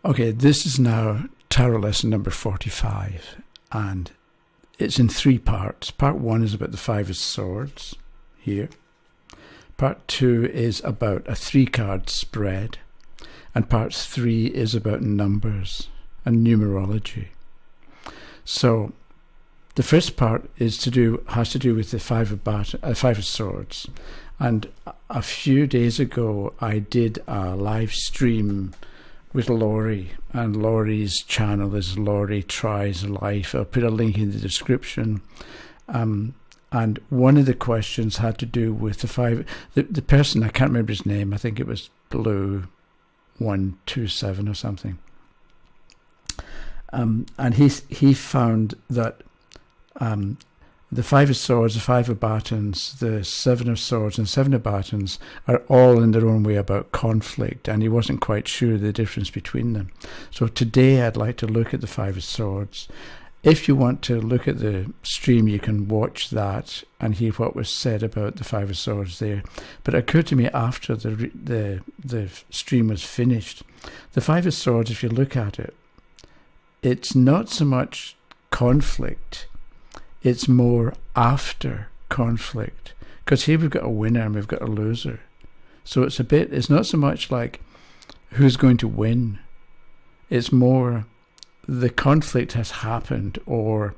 Okay, this is now tarot lesson number 45, and it's in 3 parts. Part 1 is about the 5 of Swords, here. Part 2 is about a 3-card spread, and part 3 is about numbers and numerology. So, the first part has to do with the 5 of Swords, and a few days ago I did a live stream with Laurie, and Laurie's channel is Laurie Tries Life. I'll put a link in the description. And one of the questions had to do with the 5. The person, I can't remember his name, I think it was Blue127 or something. And he found that the 5 of Swords, the 5 of Batons, the 7 of Swords and 7 of Batons are all in their own way about conflict, and he wasn't quite sure the difference between them. So today I'd like to look at the 5 of Swords. If you want to look at the stream, you can watch that and hear what was said about the 5 of Swords there. But it occurred to me after the stream was finished, the 5 of Swords, if you look at it, it's not so much conflict, it's more after conflict. Because here we've got a winner and we've got a loser. So it's not so much like who's going to win. It's more the conflict has happened, or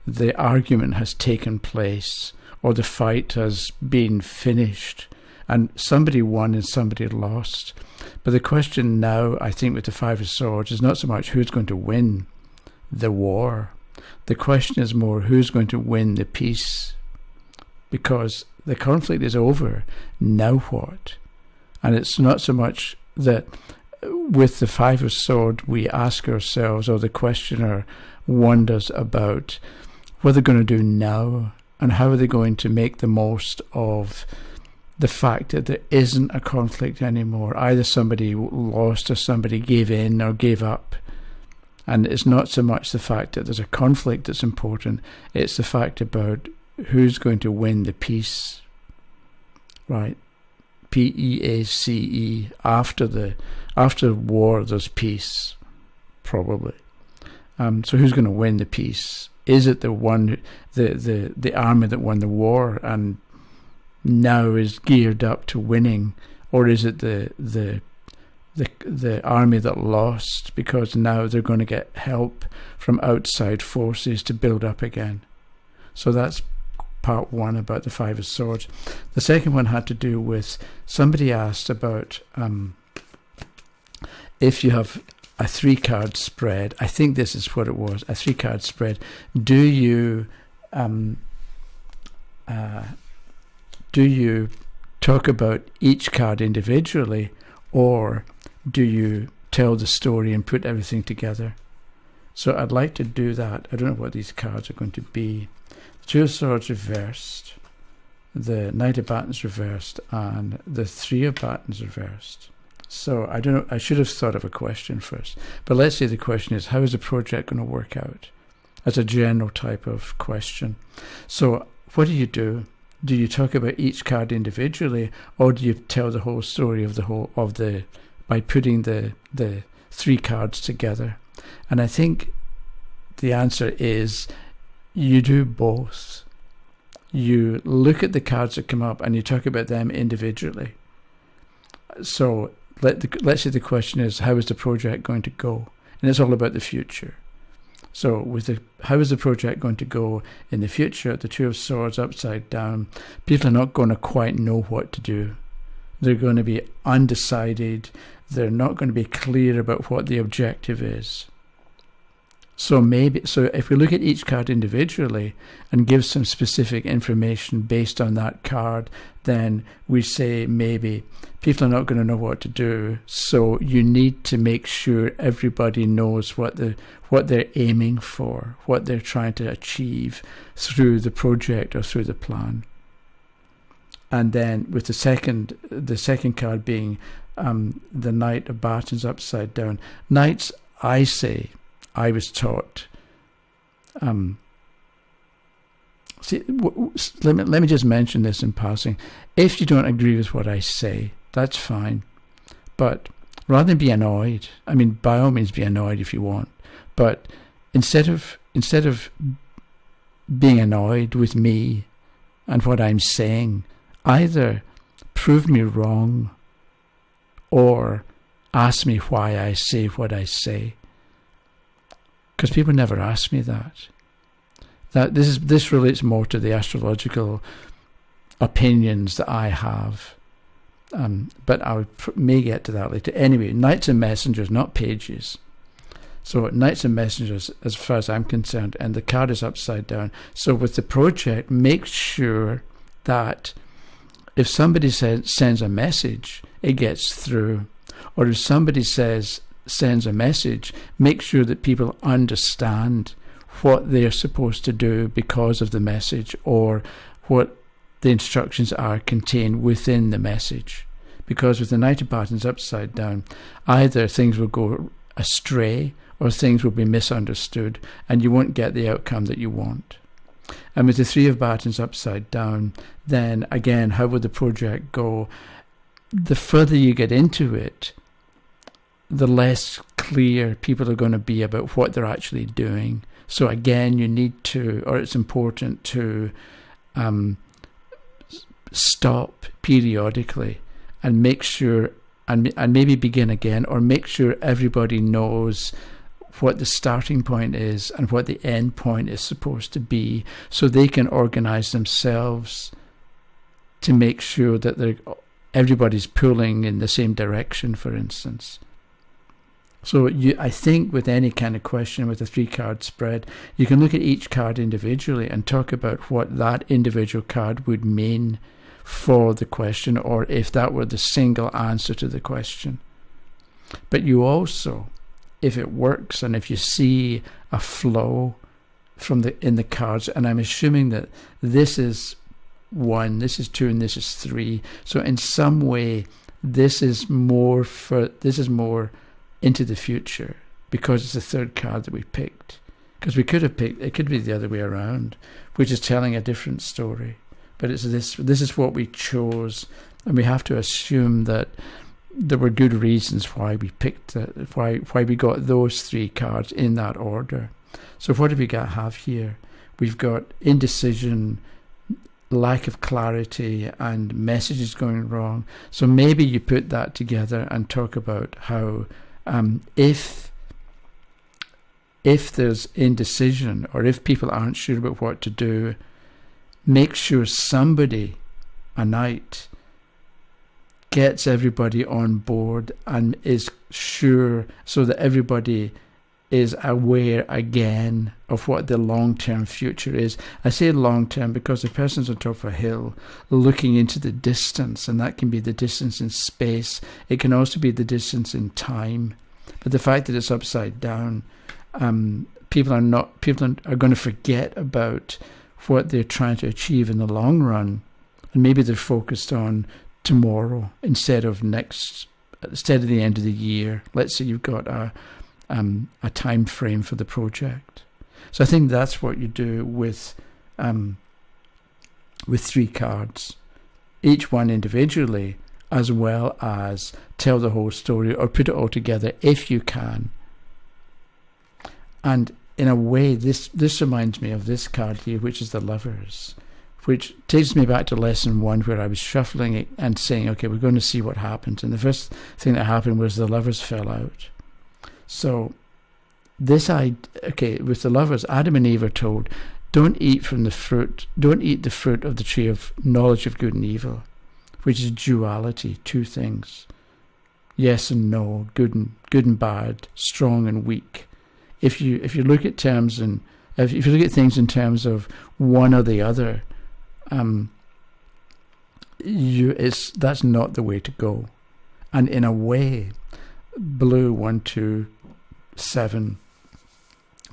the argument has taken place, or the fight has been finished, and somebody won and somebody lost. But the question now, I think, with the 5 of Swords is not so much who's going to win the war. The question is more who's going to win the peace, because the conflict is over. Now what? And it's not so much that with the 5 of Swords we ask ourselves, or the questioner wonders about what they're going to do now, and how are they going to make the most of the fact that there isn't a conflict anymore. Either somebody lost or somebody gave in or gave up. And it's not so much the fact that there's a conflict that's important, it's the fact about who's going to win the peace, right? P-E-A-C-E. After war, there's peace, probably. So who's going to win the peace? Is it the army that won the war and now is geared up to winning, or is it the army that lost because now they're going to get help from outside forces to build up again? So that's part 1 about the 5 of Swords. The second one had to do with, somebody asked about if you have a 3-card spread. I think this is what it was, a 3-card spread. Do you talk about each card individually, or do you tell the story and put everything together? So I'd like to do that. I don't know what these cards are going to be. The 2 of Swords reversed, the Knight of Batons reversed, and the 3 of Batons reversed. So I don't know, I should have thought of a question first. But let's say the question is, how is the project going to work out? As a general type of question. So what do? Do you talk about each card individually, or do you tell the whole story by putting the 3 cards together? And I think the answer is you do both. You look at the cards that come up and you talk about them individually. So let's say the question is, how is the project going to go? And it's all about the future. So how is the project going to go in the future? The 2 of Swords upside down. People are not going to quite know what to do. They're going to be undecided. They're not going to be clear about what the objective is. So if we look at each card individually and give some specific information based on that card, then we say maybe people are not going to know what to do. So you need to make sure everybody knows what they're aiming for, what they're trying to achieve through the project or through the plan. And then with the second card being the Knight of Batons upside down. Knights, I was taught. Let me just mention this in passing. If you don't agree with what I say, that's fine. But rather than be annoyed, I mean, by all means be annoyed if you want, but instead of being annoyed with me and what I'm saying, either prove me wrong or ask me why I say what I say. Because people never ask me that. This relates more to the astrological opinions that I have. But I may get to that later. Anyway, Knights and Messengers, not pages. So Knights and Messengers, as far as I'm concerned, and the card is upside down. So with the project, make sure that if somebody sends a message, it gets through. Or if somebody sends a message, make sure that people understand what they're supposed to do because of the message, or what the instructions are contained within the message. Because with the Knight of Batons upside down, either things will go astray or things will be misunderstood, and you won't get the outcome that you want. And with the Three of Batons upside down, then again, how will the project go? The further you get into it, the less clear people are going to be about what they're actually doing. So again, you need to, or it's important to stop periodically and make sure, and maybe begin again, or make sure everybody knows what the starting point is and what the end point is supposed to be, so they can organize themselves to make sure that everybody's pulling in the same direction, for instance. So I think with any kind of question with a 3-card spread, you can look at each card individually and talk about what that individual card would mean for the question, or if that were the single answer to the question. But you also, if it works and if you see a flow in the cards, and I'm assuming that this is 1, this is 2, and this is 3. So in some way, this is more into the future, because it's the third card that we picked. Because we could have picked, it could be the other way around, which is telling a different story. But it's this is what we chose, and we have to assume that there were good reasons why we picked why we got those 3 cards in that order. So what do we have here? We've got indecision, lack of clarity, and messages going wrong. So maybe you put that together and talk about how if there's indecision, or if people aren't sure about what to do, make sure somebody, a knight, gets everybody on board and is sure, so that everybody is aware again of what the long-term future is. I say long-term because the person's on top of a hill looking into the distance, and that can be the distance in space. It can also be the distance in time. But the fact that it's upside down, people are going to forget about what they're trying to achieve in the long run, and maybe they're focused on tomorrow instead of the end of the year. Let's say you've got a time frame for the project. So I think that's what you do with 3 cards, each one individually, as well as tell the whole story or put it all together if you can. And in a way, this reminds me of this card here, which is the Lovers, which takes me back to lesson 1, where I was shuffling it and saying, okay, we're going to see what happens. And the first thing that happened was the Lovers fell out. So with the Lovers, Adam and Eve are told, don't eat the fruit of the tree of knowledge of good and evil, which is duality, 2 things. Yes and no, good and bad, strong and weak. If you look at terms and if you look at things in terms of one or the other, that's not the way to go. And in a way, Blue 127,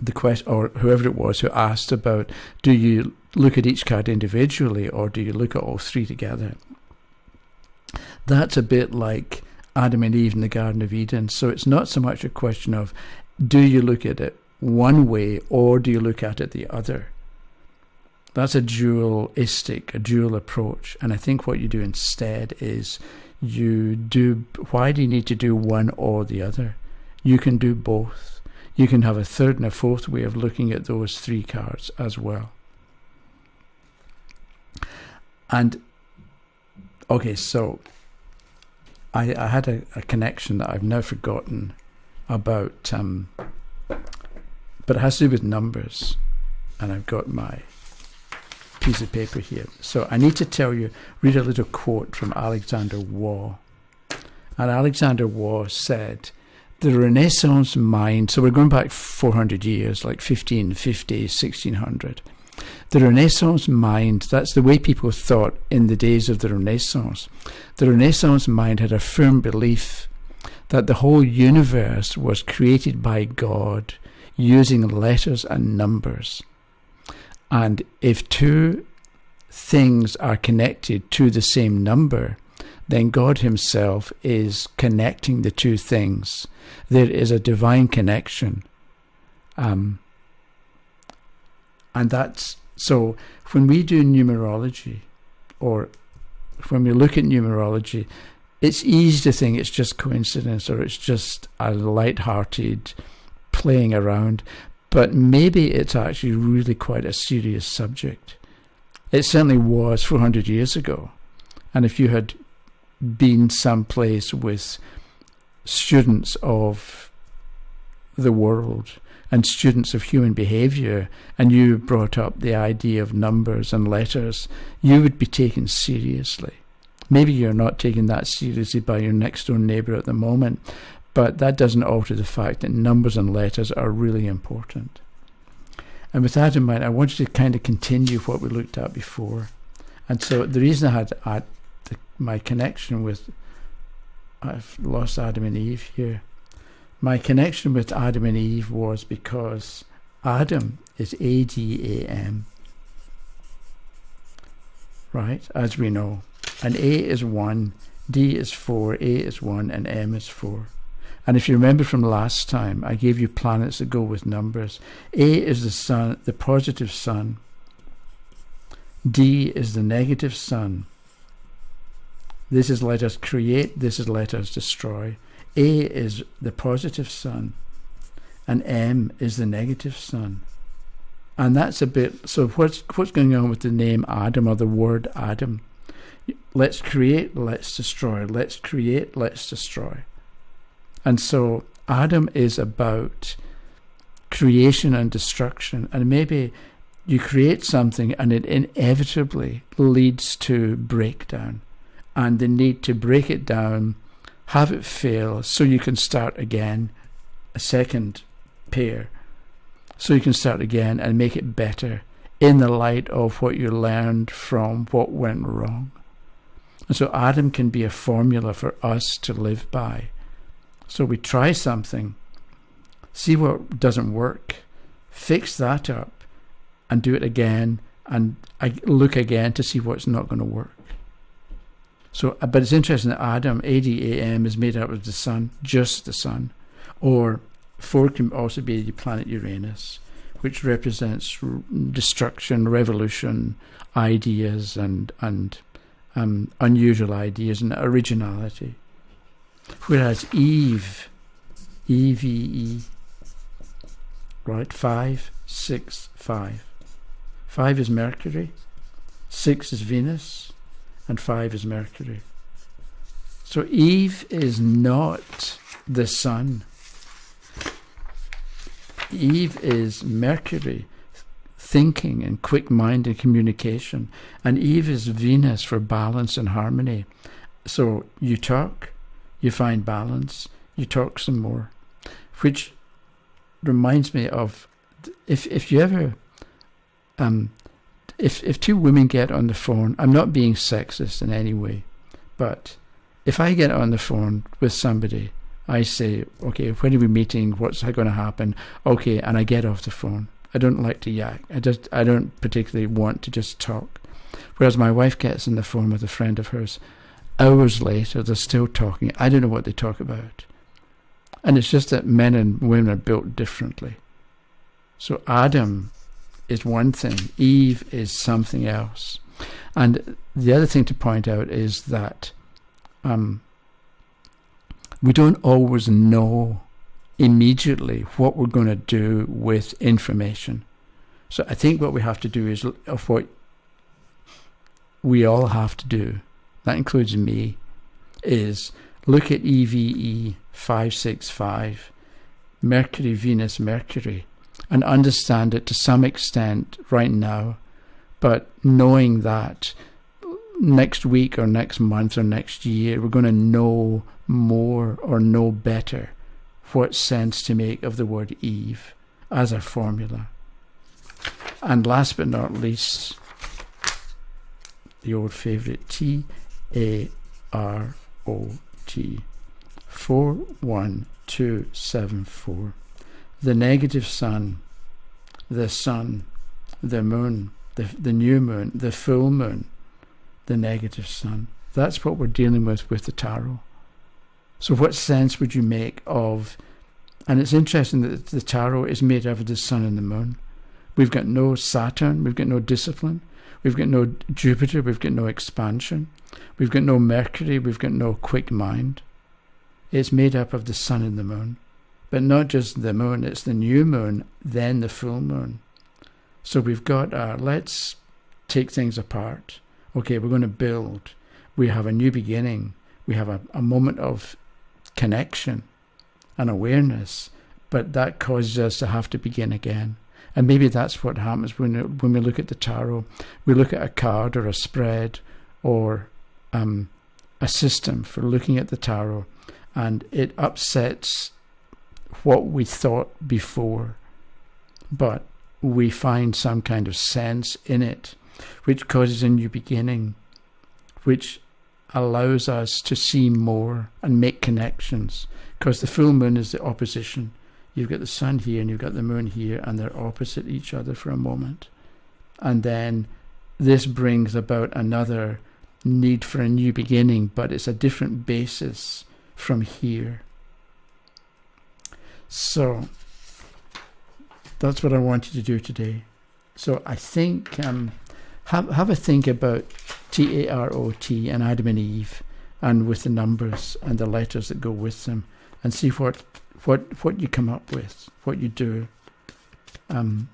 the question, or whoever it was who asked about, do you look at each card individually or do you look at all 3 together? That's a bit like Adam and Eve in the Garden of Eden. So it's not so much a question of, do you look at it one way or do you look at it the other? That's a dual approach. And I think what you do instead is why do you need to do one or the other? You can do both. You can have a third and a fourth way of looking at those 3 cards as well. And, okay, so I had a connection that I've now forgotten about, but it has to do with numbers. And I've got my piece of paper here. So I need to read a little quote from Alexander Waugh. And Alexander Waugh said, the Renaissance mind, so we're going back 400 years, like 1550, 1600. The Renaissance mind, that's the way people thought in the days of the Renaissance. The Renaissance mind had a firm belief that the whole universe was created by God using letters and numbers. And if 2 things are connected to the same number, then God himself is connecting the 2 things. There is a divine connection. And that's, so when we do numerology, or when we look at numerology, it's easy to think it's just coincidence, or it's just a light-hearted playing around. But maybe it's actually really quite a serious subject. It certainly was 400 years ago. And if you had been someplace with students of the world and students of human behavior, and you brought up the idea of numbers and letters, you would be taken seriously. Maybe you're not taken that seriously by your next door neighbour at the moment, but that doesn't alter the fact that numbers and letters are really important. And with that in mind, I wanted to kind of continue what we looked at before. And so the reason I had my connection with, I've lost Adam and Eve here. My connection with Adam and Eve was because Adam is A-D-A-M, right, as we know. And A is 1, D is 4, A is 1, and M is 4. And if you remember from last time, I gave you planets that go with numbers. A is the sun, the positive sun. D is the negative sun. This is let us create, this is let us destroy. A is the positive sun, and M is the negative sun. And that's a bit, so what's going on with the name Adam, or the word Adam? Let's create, let's destroy. Let's create, let's destroy. And so Adam is about creation and destruction. And maybe you create something and it inevitably leads to breakdown. And the need to break it down, have it fail, so you can start again, a second pair. So you can start again and make it better in the light of what you learned from what went wrong. And so Adam can be a formula for us to live by. So we try something, see what doesn't work, fix that up, and do it again, and I look again to see what's not going to work. So, but it's interesting that Adam, A-D-A-M, is made up of the sun, just the sun. Or 4 can also be the planet Uranus, which represents destruction, revolution, ideas, and unusual ideas, and originality. Whereas Eve, E-V-E, right, 5, 6, 5. 5 is Mercury, 6 is Venus, and 5 is Mercury. So Eve is not the sun. Eve is Mercury, thinking and quick mind and communication. And Eve is Venus for balance and harmony. So you talk, you find balance, you talk some more. Which reminds me of, if you ever, if 2 women get on the phone, I'm not being sexist in any way, but if I get on the phone with somebody, I say, okay, when are we meeting? What's going to happen? Okay, and I get off the phone. I don't like to yak. I don't particularly want to just talk. Whereas my wife gets on the phone with a friend of hers, hours later, they're still talking. I don't know what they talk about. And it's just that men and women are built differently. So Adam is one thing. Eve is something else. And the other thing to point out is that we don't always know immediately what we're going to do with information. So I think what we have to do is, of what we all have to do, that includes me, is look at EVE 565, Mercury, Venus, Mercury, and understand it to some extent right now, but knowing that next week or next month or next year we're going to know more or know better what sense to make of the word Eve as a formula. And last but not least, the old favourite, TAROT 41274. The negative sun, the moon, the new moon, the full moon, the negative sun. That's what we're dealing with the tarot. So what sense would you make of, and it's interesting that the tarot is made out of the sun and the moon. We've got no Saturn, we've got no discipline, we've got no Jupiter, we've got no expansion, we've got no Mercury, we've got no quick mind. It's made up of the sun and the moon. But not just the moon, it's the new moon, then the full moon. So we've got let's take things apart. Okay, we're going to build. We have a new beginning. We have a moment of connection and awareness, but that causes us to have to begin again. And maybe that's what happens when we look at the tarot. We look at a card or a spread or a system for looking at the tarot, and it upsets what we thought before, but we find some kind of sense in it, which causes a new beginning, which allows us to see more and make connections, because the full moon is the opposition. You've got the sun here and you've got the moon here, and they're opposite each other for a moment. And then this brings about another need for a new beginning, but it's a different basis from here. So that's what I wanted to do today. So I think have a think about TAROT and Adam and Eve, and with the numbers and the letters that go with them, and see what you come up with, what you do, and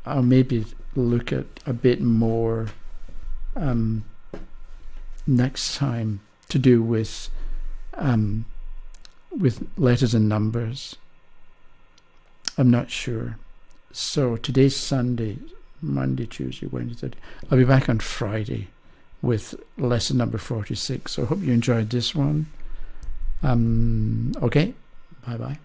I'll maybe look at a bit more next time to do with letters and numbers. I'm not sure. So today's Sunday, Monday, Tuesday, Wednesday, Thursday. I'll be back on Friday with lesson number 46. So I hope you enjoyed this one. Okay, bye-bye.